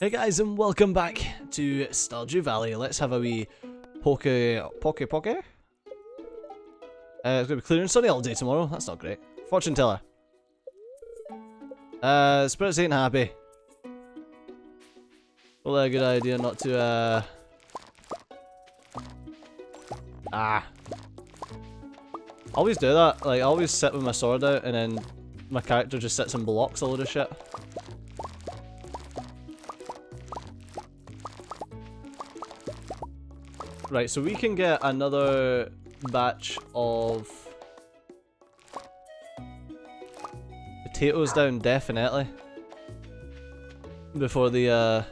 Hey guys, and welcome back to Stardew Valley. Let's have a wee poke. It's gonna be clear and sunny all day tomorrow. That's not great. Fortune teller. Spirits ain't happy. Probably a good idea not to always do that. Like, I always sit with my sword out and then my character just sits and blocks a load of shit. Right, so we can get another batch of potatoes down, definitely, before the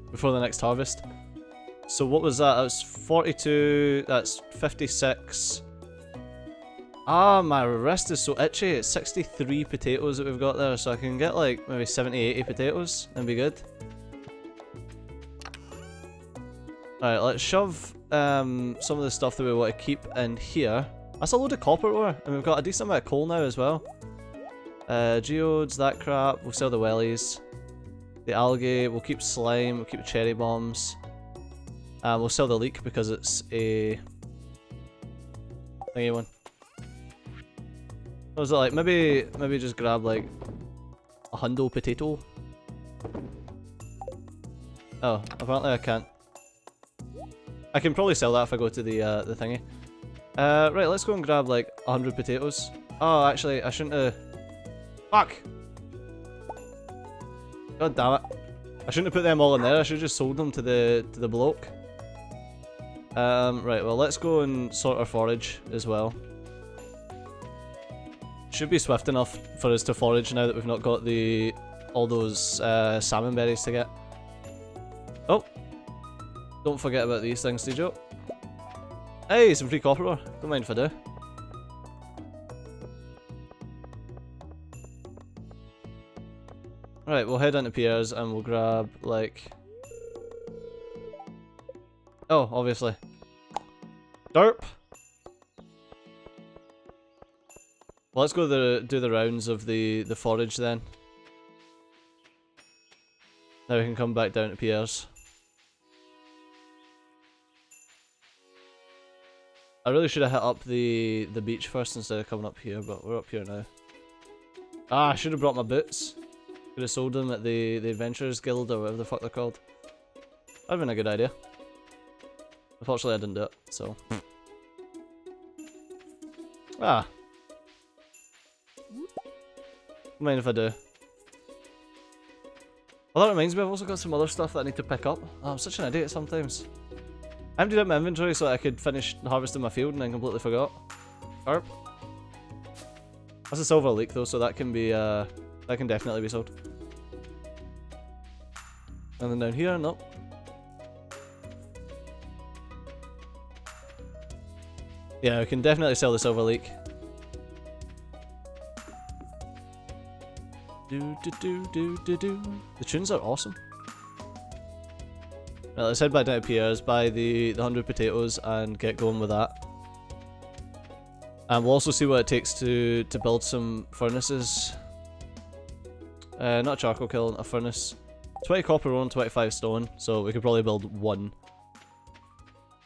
before the next harvest. So what was that? That was 42, that's 56. Ah, my wrist is so itchy. It's 63 potatoes that we've got there, so I can get like maybe 70, 80 potatoes and be good. Alright, let's shove some of the stuff that we want to keep in here. That's a load of copper ore, and we've got a decent amount of coal now as well. Geodes, that crap, we'll sell the wellies. The algae, we'll keep slime, we'll keep cherry bombs. We'll sell the leek because it's a thingy one. What was it like? Maybe just grab like a hundo potato. Oh, apparently I can't. I can probably sell that if I go to the thingy. Right, let's go and grab like 100 potatoes. Oh, actually, I shouldn't have. Fuck! God damn it! I shouldn't have put them all in there. I should have just sold them to the bloke. Right. Well, let's go and sort our forage as well. Should be swift enough for us to forage now that we've not got all those salmon berries to get. Oh. Don't forget about these things, Joe. Hey, some free copper ore. Don't mind if I do. Right, we'll head into Pierre's and we'll grab, like... Oh, obviously. Derp! Well, let's go do the rounds of the forage then. Now we can come back down to Pierre's. I really should have hit up the beach first instead of coming up here, but we're up here now. Ah, I should have brought my boots. Could have sold them at the Adventurers Guild or whatever the fuck they're called. That'd have been a good idea. Unfortunately, I didn't do it, so. Ah. Don't mind if I do. Well, that reminds me, I've also got some other stuff that I need to pick up. Oh, I'm such an idiot sometimes. I emptied out my inventory so I could finish harvesting my field and then completely forgot. Carp. That's a silver leek though, so that can be that can definitely be sold. And then down here, nope. Yeah, we can definitely sell the silver leek. The tunes are awesome. Right, let's head back down to Pierre's, buy the 100 potatoes and get going with that. And we'll also see what it takes to build some furnaces. Not a charcoal kiln, a furnace. 20 copper ore and 25 stone, so we could probably build one.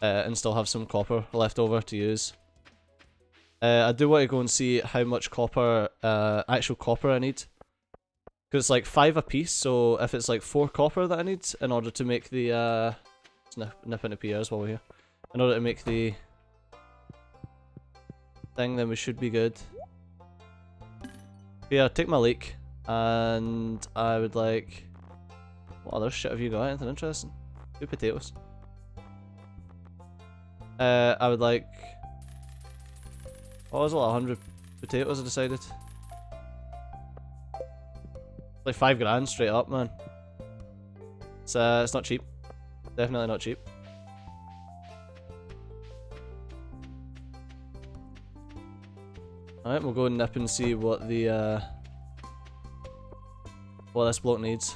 And still have some copper left over to use. I do want to go and see how much copper, actual copper I need. Because it's like 5 a piece, so if it's like 4 copper that I need in order to make the let's nip into Pierre's while we're here. In order to make the thing, then we should be good. But yeah, take my leek, and I would like... What other shit have you got? Anything interesting? 2 potatoes. I would like... What was it, like 100 potatoes I decided? Like 5 grand straight up, man. It's not cheap. Definitely not cheap. Alright, we'll go and nip and see what the what this bloke needs.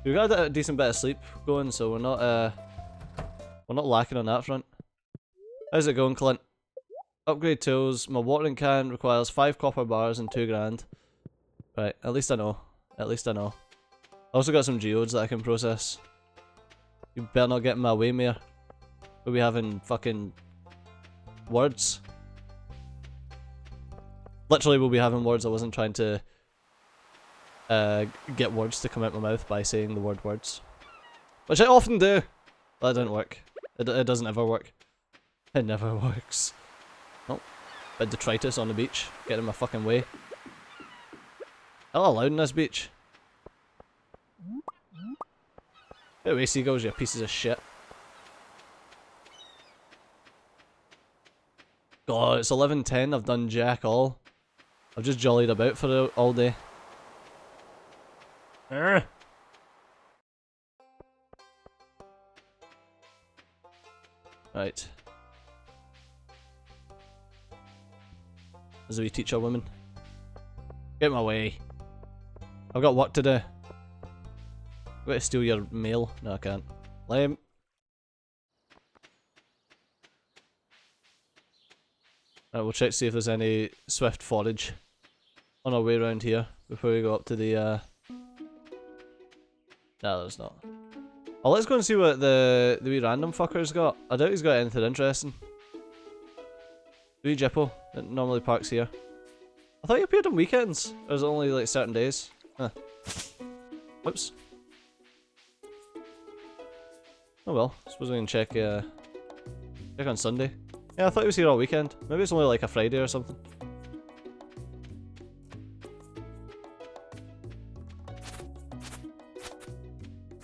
We've got a decent bit of sleep going, so we're not lacking on that front. How's it going, Clint? Upgrade tools. My watering can requires 5 copper bars and 2 grand. Right, at least I know. At least I know. I also got some geodes that I can process. You better not get in my way, Mayor. We'll be having fucking words. Literally, we'll be having words. I wasn't trying to get words to come out my mouth by saying the word words. Which I often do. But that didn't work. It doesn't ever work. It never works. Oh, bit of detritus on the beach. Get in my fucking way. Not allowed in this beach. Get away, seagulls, you pieces of shit. God, it's 11:10. I've done jack all. I've just jollied about for all day. Right. As we teach our women. Get in my way. I've got work to do. I've got to steal your mail. No, I can't. Lame. Right, we'll check to see if there's any swift forage on our way around here before we go up to the No, there's not. Oh, let's go and see what the wee random fucker's got. I doubt he's got anything interesting. The wee Jippo that normally parks here. I thought he appeared on weekends. Or is it only like certain days? Huh. Whoops. Oh well, I suppose we can check check on Sunday. Yeah, I thought he was here all weekend. Maybe it's only like a Friday or something.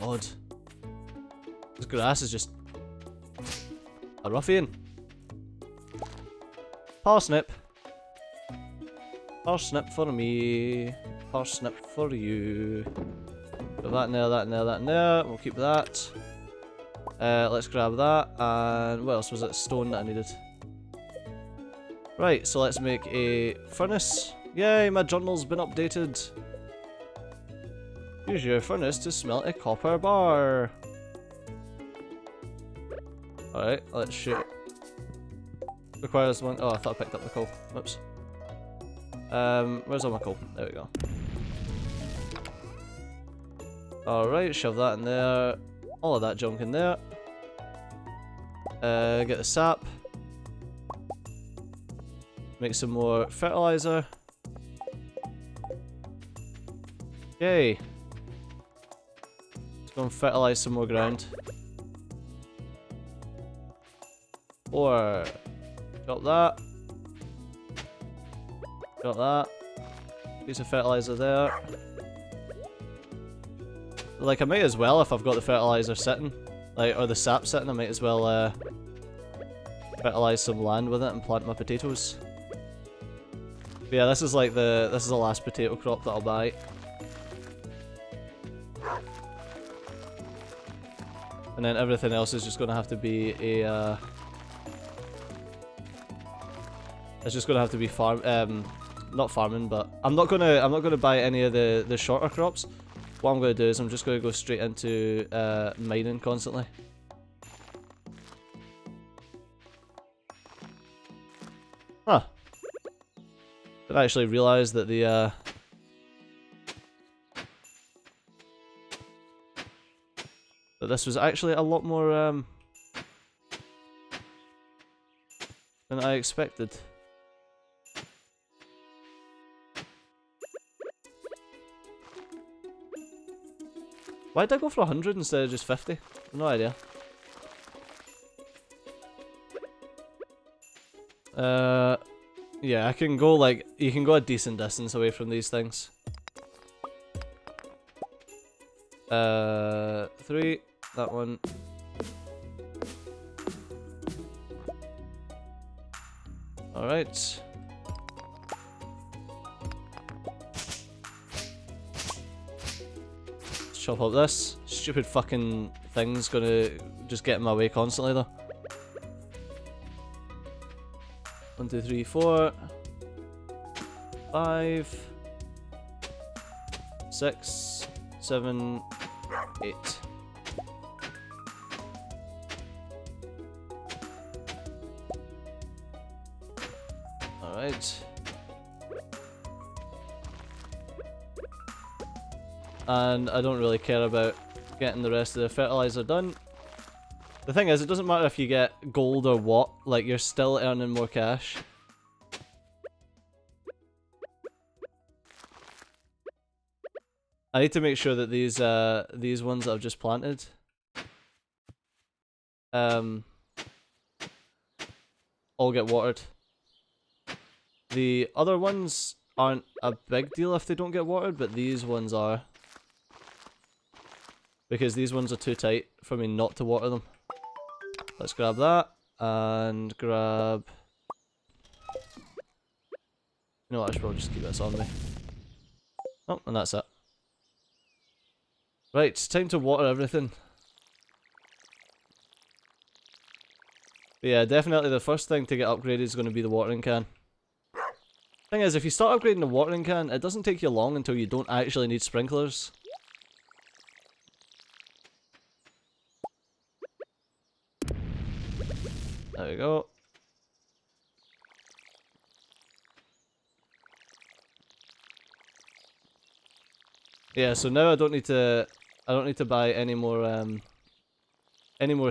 Odd. This grass is just a ruffian. Parsnip. Parsnip for me. Parsnip for you. Got that in there, that in there, that in there. We'll keep that. Let's grab that. And what else was it? Stone that I needed. Right, so let's make a furnace. Yay, my journal's been updated. Use your furnace to smelt a copper bar. Alright, let's shoot. Requires one. Oh, I thought I picked up the coal. Whoops. Where's all my coal? There we go. Alright, shove that in there. All of that junk in there. Get the sap. Make some more fertilizer. Yay. Let's go and fertilize some more ground. 4. Got that. Got that. Piece of fertilizer there. Like, I might as well, if I've got the fertilizer sitting, like, or the sap sitting, I might as well fertilize some land with it and plant my potatoes. But yeah, this is like the last potato crop that I'll buy. And then everything else is just gonna have to be a it's just gonna have to be not farming, but I'm not gonna buy any of the shorter crops. What I'm gonna do is I'm just gonna go straight into mining constantly. Huh. Didn't actually realise that the that this was actually a lot more than I expected. Why did I go for 100 instead of just 50? No idea. Yeah, I can go like, you can go a decent distance away from these things. 3, that one. Alright. Let's chop up this. Stupid fucking thing's gonna just get in my way constantly though. 1, 2, 3, 4, 5, 6, 7, 8. Alright. and I don't really care about getting the rest of the fertilizer done. The thing is, it doesn't matter if you get gold or what, like you're still earning more cash. I need to make sure that these ones that I've just planted all get watered. The other ones aren't a big deal if they don't get watered, but these ones are. Because these ones are too tight for me not to water them. Let's grab that, and grab... You know what, I should probably just keep this on me. Oh, and that's it. Right, it's time to water everything. But yeah, definitely the first thing to get upgraded is going to be the watering can. Thing is, if you start upgrading the watering can, it doesn't take you long until you don't actually need sprinklers. There we go. Yeah, so now I don't need to buy any more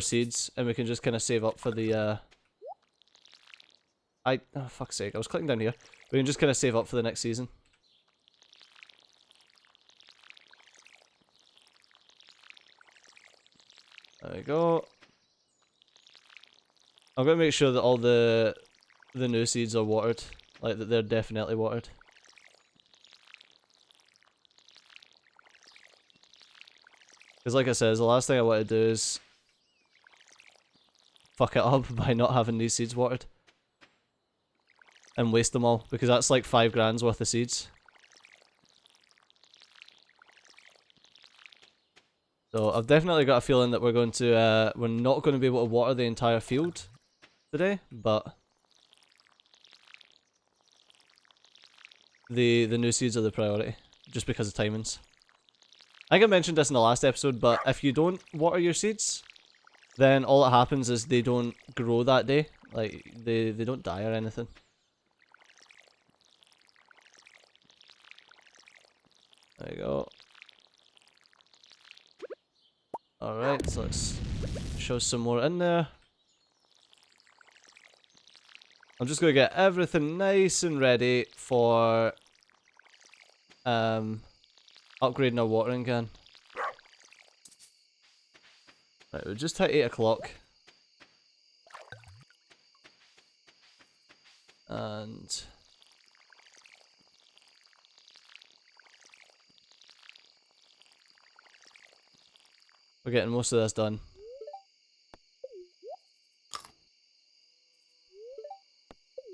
seeds, and we can just kind of save up for the oh fuck's sake, I was clicking down here. We can just kind of save up for the next season. There we go. I'm gonna make sure that all the new seeds are watered, like that they're definitely watered. Because like I said, the last thing I want to do is fuck it up by not having these seeds watered. And waste them all, because that's like 5 grand's worth of seeds. So I've definitely got a feeling that we're not going to be able to water the entire field today, but the new seeds are the priority, just because of timings. I think I mentioned this in the last episode, but if you don't water your seeds, then all that happens is they don't grow that day. Like, they don't die or anything. There you go. Alright, so let's show some more in there. I'm just going to get everything nice and ready for upgrading our watering can. Right, we'll just hit 8 o'clock. And we're getting most of this done.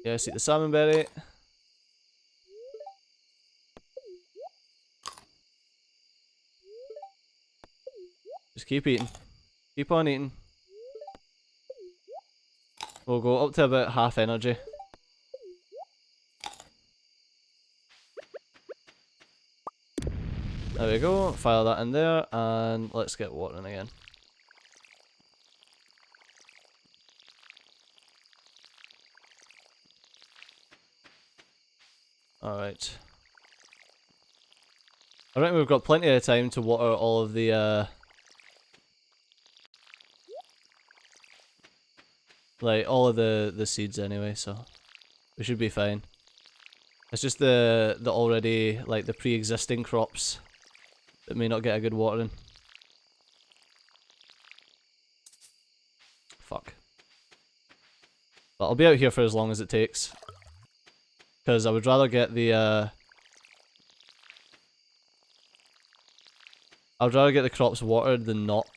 Yeah, see the salmon berry. Just keep eating. Keep on eating. We'll go up to about half energy. There we go, fire that in there, and let's get watering again. Alright. I think we've got plenty of time to water all of the like all of the seeds anyway, so we should be fine. It's just the already, like, the pre-existing crops that may not get a good watering. Fuck. But I'll be out here for as long as it takes. Because I would rather get the I would rather get the crops watered than not.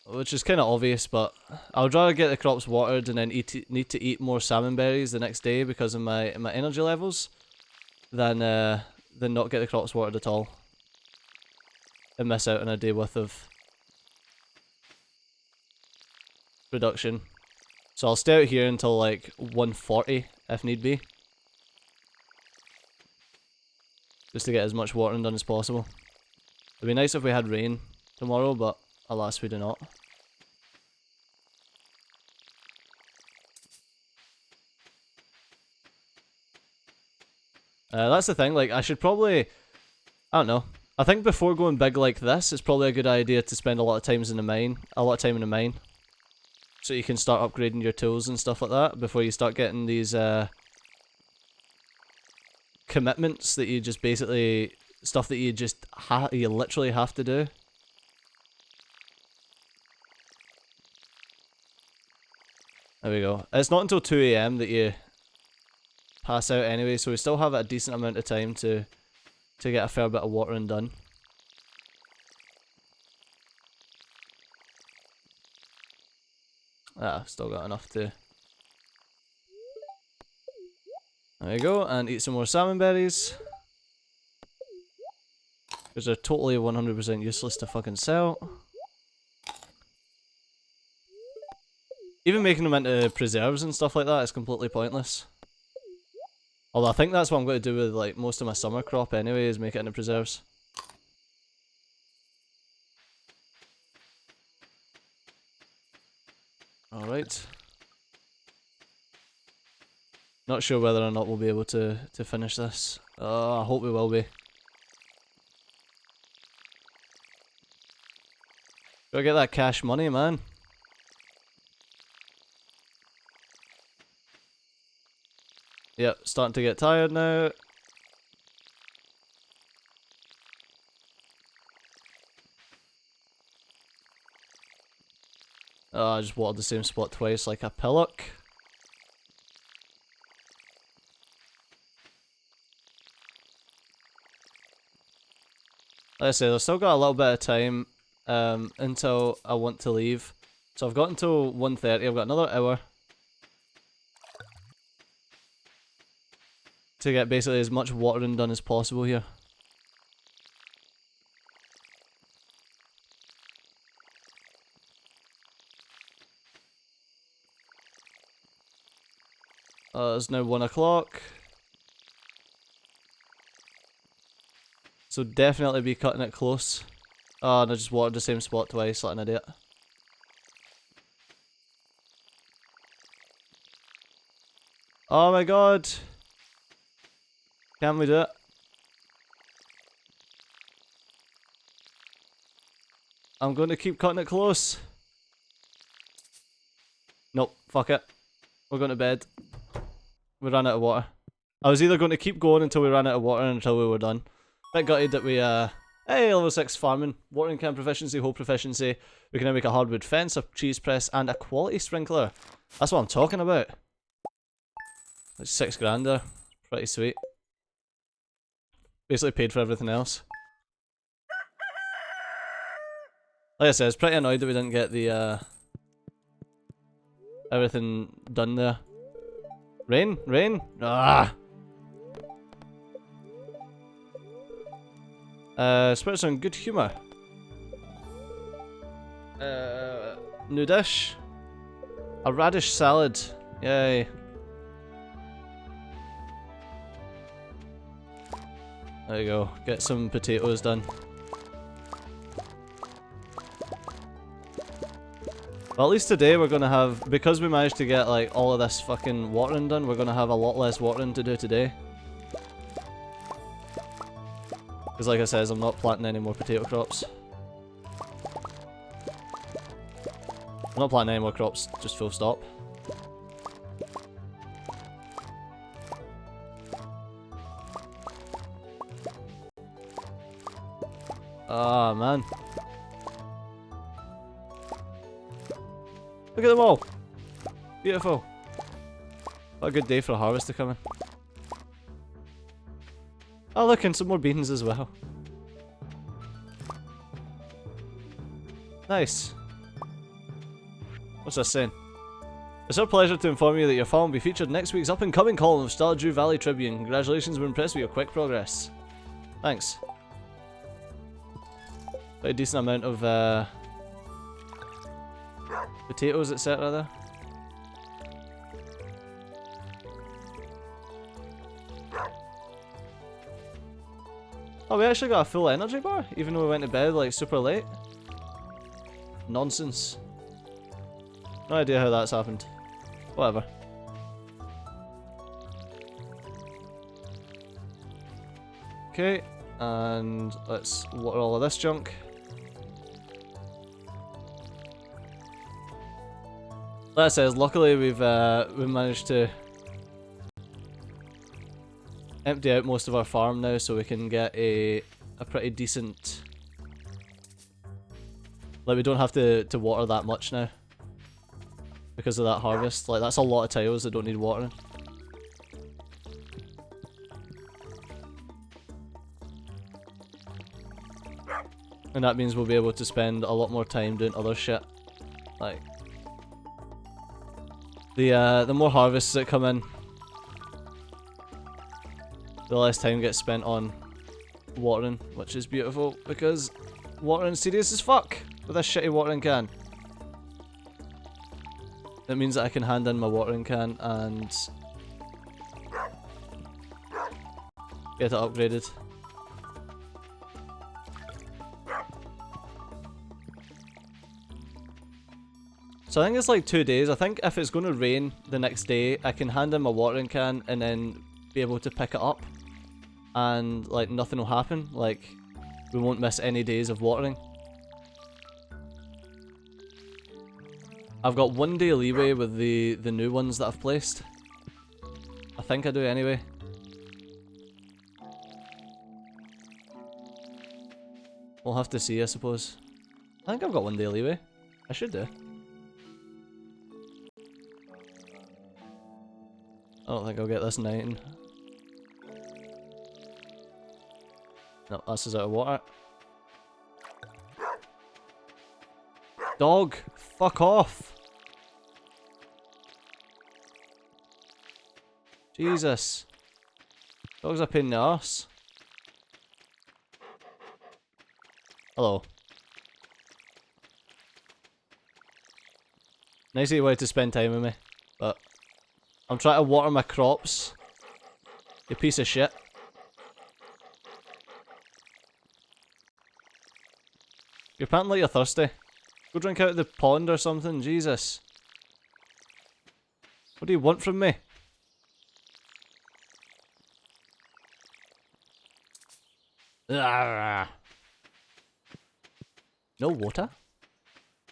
Which is kind of obvious, but I would rather get the crops watered and then need to eat more salmon berries the next day because of my energy levels than not get the crops watered at all and miss out on a day worth of production. So I'll stay out here until like 1:40 if need be, just to get as much watering done as possible. It'd be nice if we had rain tomorrow, but alas, we do not. That's the thing, like, I should probably... I don't know. I think before going big like this, it's probably a good idea to spend a lot of time in the mine. So you can start upgrading your tools and stuff like that before you start getting these commitments that you just basically stuff that you just you literally have to do. There we go. It's not until 2 AM that you pass out anyway, so we still have a decent amount of time to get a fair bit of watering done. Ah, still got enough to... There you go, and eat some more salmon berries. Because they're totally 100% useless to fucking sell. Even making them into preserves and stuff like that is completely pointless. Although I think that's what I'm going to do with like most of my summer crop anyway, is make it into preserves. Alright. Not sure whether or not we'll be able to finish this. I hope we will be. Gotta get that cash money, man. Yep, starting to get tired now. Oh, I just watered the same spot twice like a pillock. Like I say, I've still got a little bit of time until I want to leave. So I've got until 1:30, I've got another hour to get basically as much watering done as possible here. It's now 1 o'clock. So definitely be cutting it close. Oh, and I just watered the same spot twice like an idiot. Oh my god! Can we do it? I'm going to keep cutting it close. Nope, fuck it. We're going to bed. We ran out of water. I was either going to keep going until we ran out of water or until we were done. Bit gutted that we, hey, level 6 farming, watering can proficiency, hoe proficiency. We can now make a hardwood fence, a cheese press, and a quality sprinkler. That's what I'm talking about. Like 6 grand there. Pretty sweet. Basically paid for everything else. Like I said, I was pretty annoyed that we didn't get the, everything done there. Rain? Rain? Ah! Spirits on good humour. New dish. A radish salad. Yay. There you go. Get some potatoes done. Well, at least today we're gonna have, because we managed to get like all of this fucking watering done, we're gonna have a lot less watering to do today. Because like I said, I'm not planting any more potato crops. I'm not planting any more crops, just full stop. Ah, man. Look at them all! Beautiful. What a good day for a harvest to come in. Oh look, and some more beans as well. Nice. What's this saying? It's our pleasure to inform you that your farm will be featured in next week's up-and-coming column of Stardew Valley Tribune. Congratulations, we're impressed with your quick progress. Thanks. Quite a decent amount of potatoes, etc. there. Oh, we actually got a full energy bar, even though we went to bed like super late. Nonsense. No idea how that's happened. Whatever. Okay, And let's water all of this junk. Like I said, luckily we've managed to empty out most of our farm now, so we can get a pretty decent. Like, we don't have to water that much now because of that harvest. Like, that's a lot of tiles that don't need watering. And that means we'll be able to spend a lot more time doing other shit. Like, the more harvests that come in, the less time gets spent on watering, which is beautiful, because watering serious as fuck with this shitty watering can. It means that I can hand in my watering can and get it upgraded. So I think it's like 2 days. I think if it's going to rain the next day, I can hand in my watering can and then be able to pick it up. And like nothing will happen. Like, we won't miss any days of watering. I've got 1 day leeway with the new ones that I've placed. I think I do anyway. We'll have to see, I suppose. I think I've got 1 day leeway. I should do. I don't think I'll get this 9. No, this is out of water. Dog! Fuck off! Jesus. Dog's a pain in the arse. Hello. Nice that you wanted to spend time with me, but I'm trying to water my crops. You piece of shit. You're panting like you're thirsty. Go drink out of the pond or something, Jesus. What do you want from me? No water?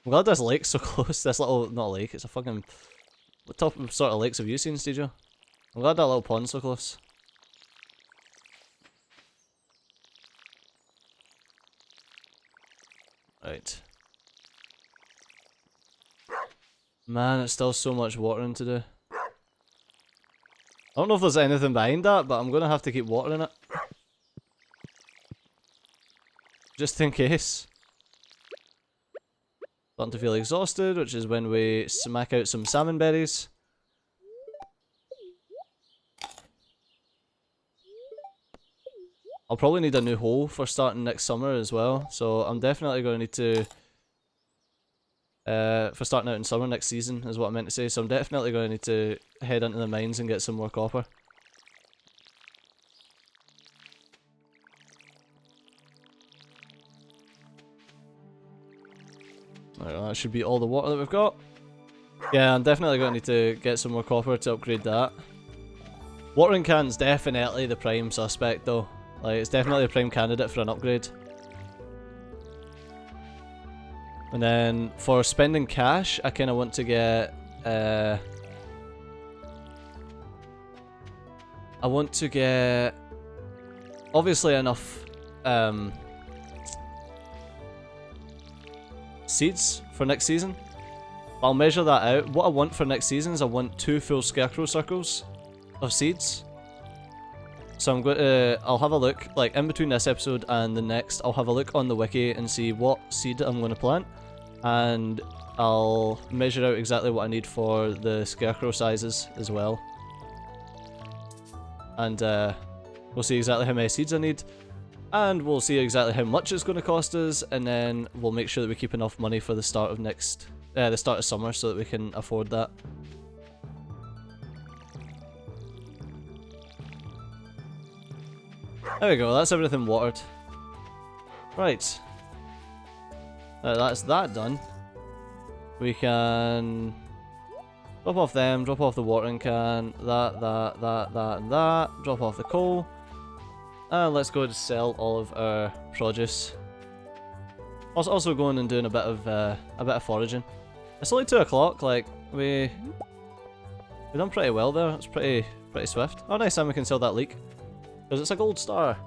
I'm glad this lake's so close. This little, not a lake, it's a fucking... What type of sort of lakes have you seen, Stadio? I'm glad that little pond's so close. Right. Man, it's still so much watering to do. I don't know if there's anything behind that, but I'm gonna have to keep watering it. Just in case. Starting to feel exhausted, which is when we smack out some salmon berries. I'll probably need a new hole for starting next summer as well, so I'm definitely going to need to... for starting out in summer next season is what I meant to say, so I'm definitely going to need to head into the mines and get some more copper. Alright, well, that should be all the water that we've got. Yeah, I'm definitely going to need to get some more copper to upgrade that. Watering can's definitely the prime suspect though. Like, it's definitely a prime candidate for an upgrade. And then for spending cash, I kind of want to get I want to get obviously enough seeds for next season. I'll measure that out. What I want for next season is I want 2 full scarecrow circles of seeds. So I'm going to, I'll have a look, like in between this episode and the next, I'll have a look on the wiki and see what seed I'm going to plant. And I'll measure out exactly what I need for the scarecrow sizes as well. And we'll see exactly how many seeds I need. And we'll see exactly how much it's going to cost us. And then we'll make sure that we keep enough money for the start of the start of summer so that we can afford that. There we go, that's everything watered. Right. That's that done. We can drop off them, drop off the watering can, that, and that. Drop off the coal. And let's go and sell all of our produce. Also going and doing a bit of foraging. It's only 2 o'clock. Like we done pretty well there. It's pretty swift. Oh nice, and we can sell that leek because it's a gold star.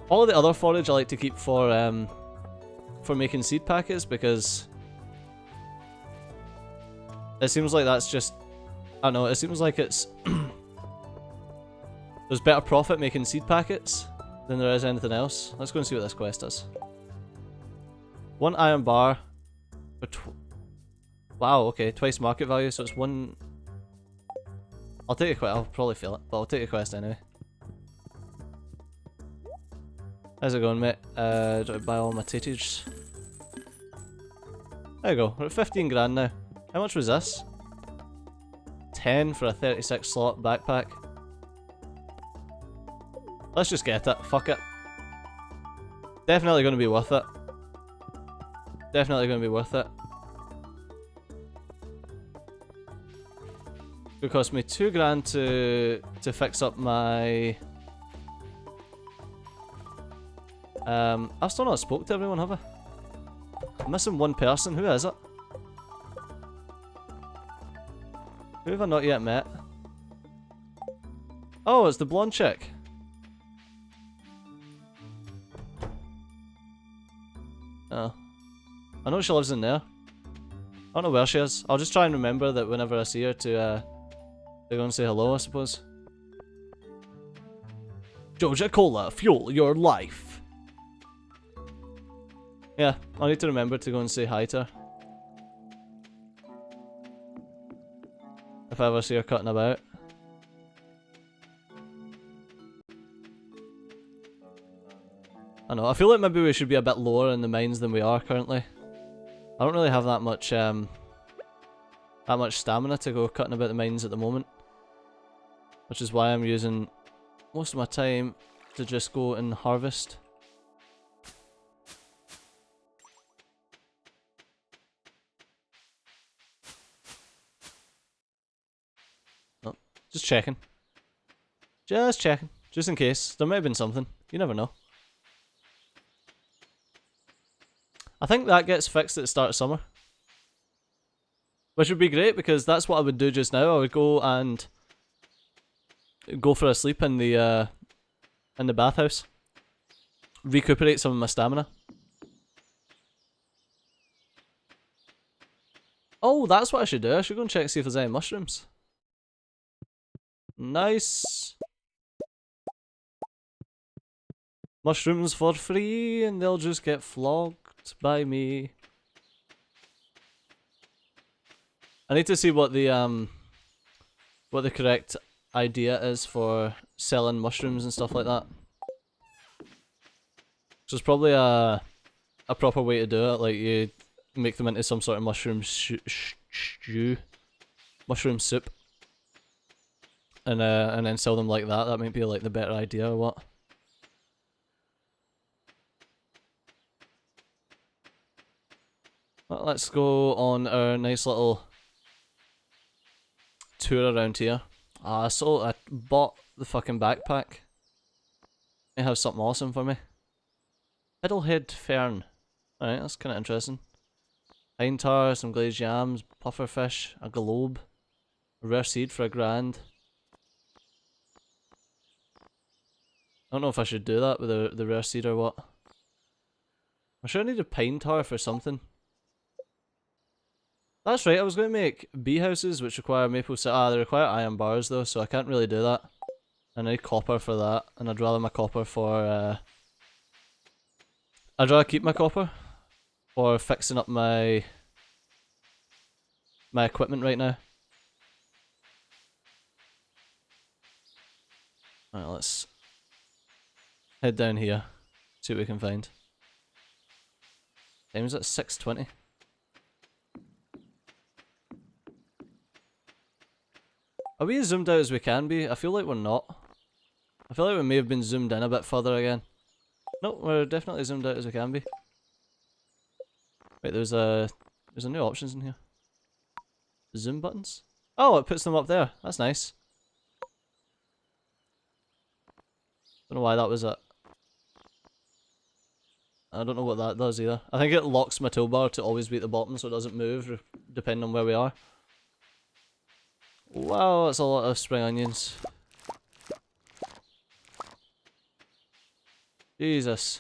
All of the other forage I like to keep for making seed packets because it seems like that's just, I don't know, it seems like it's there's better profit making seed packets than there is anything else. Let's go and see what this quest does. 1 iron bar for wow, okay, twice market value, so it's 1. I'll take a quest. I'll probably fail it, but I'll take a quest anyway. How's it going, mate? Do I buy all my taters? There you go, we're at 15 grand now. How much was this? 10 for a 36 slot backpack. Let's just get it, fuck it. Definitely going to be worth it. Definitely going to be worth it. It cost me 2 grand to fix up my... I've still not spoke to everyone, have I? I'm missing 1 person. Who is it? Who have I not yet met? Oh, it's the blonde chick. Oh. I know she lives in there. I don't know where she is. I'll just try and remember that whenever I see her to go and say hello, I suppose. Joja Cola, fuel your life. Yeah, I'll need to remember to go and say hi to her. If I ever see her cutting about. I know, I feel like maybe we should be a bit lower in the mines than we are currently. I don't really have that much stamina to go cutting about the mines at the moment. Which is why I'm using most of my time to just go and harvest. Oh, just checking. Just checking. Just in case. There might have been something. You never know. I think that gets fixed at the start of summer. Which would be great because that's what I would do just now. I would go and go for a sleep in the bathhouse. Recuperate some of my stamina. Oh, that's what I should do. I should go and check and see if there's any mushrooms. Nice. Mushrooms for free and they'll just get flogged by me. I need to see what the correct idea is for selling mushrooms and stuff like that. So it's probably a proper way to do it, like you make them into some sort of mushroom stew, mushroom soup, and then sell them like that. That might be like the better idea or what. Well, let's go on our nice little tour around here. So I bought the fucking backpack. They have something awesome for me. Fiddlehead Fern. Alright, that's kind of interesting. Pine tar, some glazed yams, pufferfish, a globe, a rare seed for $1,000. I don't know if I should do that with the rare seed or what. I'm sure I need a pine tar for something. That's right, I was going to make bee houses which require maple syrup. They require iron bars though, so I can't really do that. I need copper for that, and I'd rather my copper for, I'd rather keep my copper for fixing up my equipment right now. Alright, let's head down here, see what we can find. Time's at 6:20. Are we as zoomed out as we can be? I feel like we're not. I feel like we may have been zoomed in a bit further again. No, we're definitely zoomed out as we can be. Wait, there's a new options in here. Zoom buttons? Oh, it puts them up there. That's nice. Don't know why that was it. I don't know what that does either. I think it locks my toolbar to always be at the bottom so it doesn't move depending on where we are. Wow, that's a lot of spring onions. Jesus.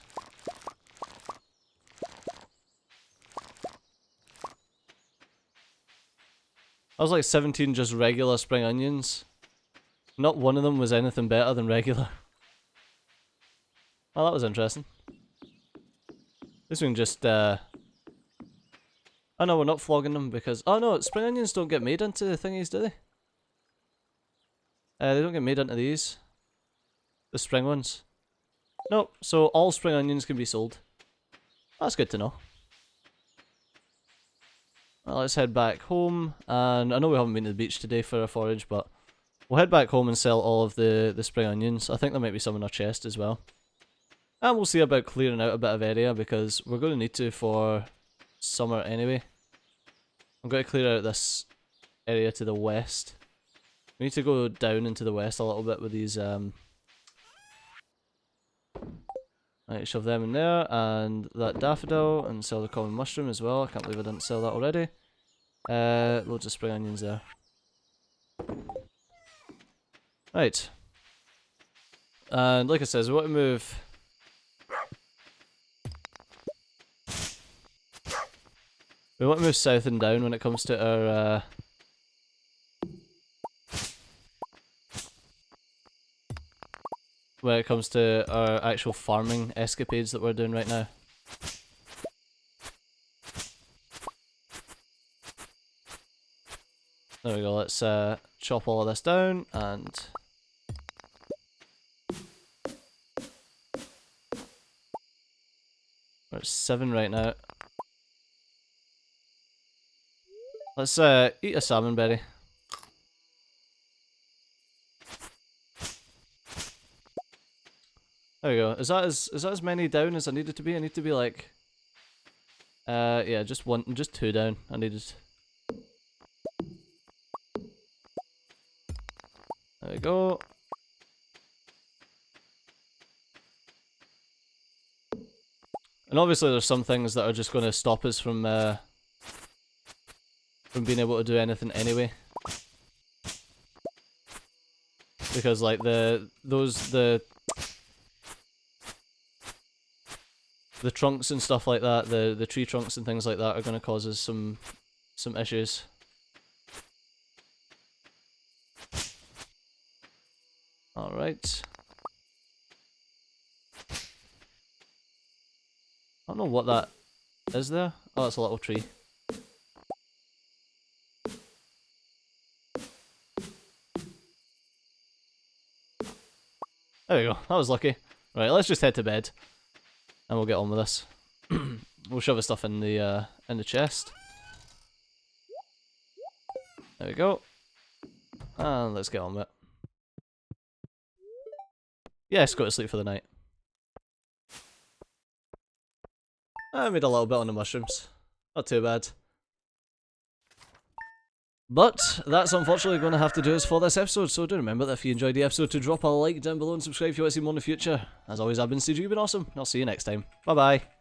I was like 17 just regular spring onions. Not one of them was anything better than regular. Well, that was interesting. This one just, oh no, we're not flogging them because... Oh no, spring onions don't get made into thingies, do they? They don't get made into these. The spring ones. Nope, so all spring onions can be sold. That's good to know. Well, let's head back home, and I know we haven't been to the beach today for a forage, but we'll head back home and sell all of the spring onions. I think there might be some in our chest as well. And we'll see about clearing out a bit of area, because we're going to need to for summer anyway. I'm going to clear out this area to the west. We need to go down into the west a little bit with these, Right, shove them in there, and that daffodil, and sell the common mushroom as well. I can't believe I didn't sell that already. Loads of spring onions there. Right. And like I said, we want to move... We want to move south and down when it comes to our, when it comes to our actual farming escapades that we're doing right now. There we go, let's chop all of this down, and we're at 7 right now. Let's eat a salmon berry. There we go. Is that as many down as I needed to be? I need to be like yeah, just 2 down. I needed. There we go. And obviously there's some things that are just going to stop us from being able to do anything anyway. Because like the trunks and stuff like that, the tree trunks and things like that are going to cause us some issues. Alright. I don't know what that is there. Oh, it's a little tree. There we go, that was lucky. Right, let's just head to bed. And we'll get on with this. We'll shove the stuff in the chest. There we go. And let's get on with it. Yes, go to sleep for the night. I made a little bit on the mushrooms. Not too bad. But that's unfortunately going to have to do us for this episode, so do remember that if you enjoyed the episode to drop a like down below and subscribe if you want to see more in the future. As always, I've been CG, you've been awesome, and I'll see you next time. Bye bye.